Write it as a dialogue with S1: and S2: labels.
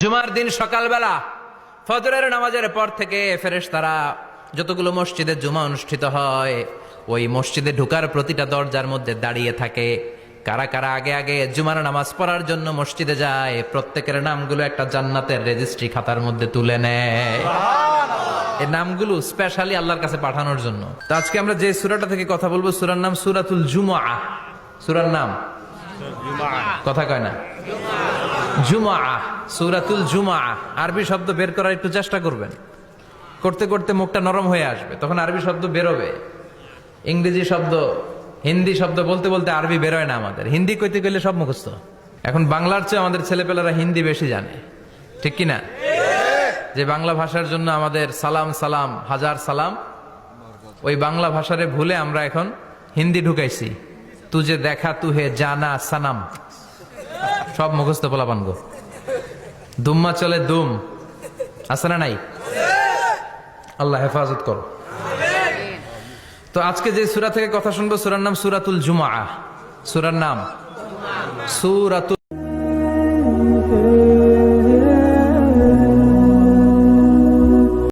S1: জুমার দিন সকালবেলা ফজরের নামাজের পর থেকে ফেরেশতারা যতগুলো মসজিদে জুমা অনুষ্ঠিত হয় ওই মসজিদে ঢোকার প্রতিটা দরজার মধ্যে দাঁড়িয়ে থাকে। কারা কারা আগে আগে জুমার নামাজ পড়ার জন্য মসজিদে যায়, প্রত্যেকের নামগুলো একটা জান্নাতের রেজিস্ট্রি খাতার মধ্যে তুলে নেয়। এই নামগুলো স্পেশালি আল্লাহর কাছে পাঠানোর জন্য। তো আজকে আমরা যে সূরাটা থেকে কথা বলবো, সূরার নাম সূরাতুল জুমআ। সূরার নাম কথা কয় না, জুমআ, সূরাতুল জুমআ। আরবি শব্দ বের করার একটু চেষ্টা করবেন, করতে করতে মুখটা নরম হয়ে আসবে, তখন আরবি শব্দ বেরোবে। ইংরেজি শব্দ, হিন্দি শব্দ বলতে বলতে আরবি বেরোয় না আমাদের। হিন্দি কইতে গেলে সব মুখস্থ। এখন বাংলার চেয়ে আমাদের ছেলেপেলারা হিন্দি বেশি জানে, ঠিক কিনা? যে বাংলা ভাষার জন্য আমাদের সালাম সালাম হাজার সালাম, ওই বাংলা ভাষারে ভুলে আমরা এখন হিন্দি ঢুকাইছি। তুজে দেখা তুহে জানা সানাম, সব মুখস্থ পোলাপান গো। দুম্মা চলে দুম, আছে না নাই? আল্লাহ হেফাজত করো। তো আজকে যে সূরা থেকে কথা শুনবো, সূরার নাম সূরাতুল জুমআ। সূরার নাম সূরাতুল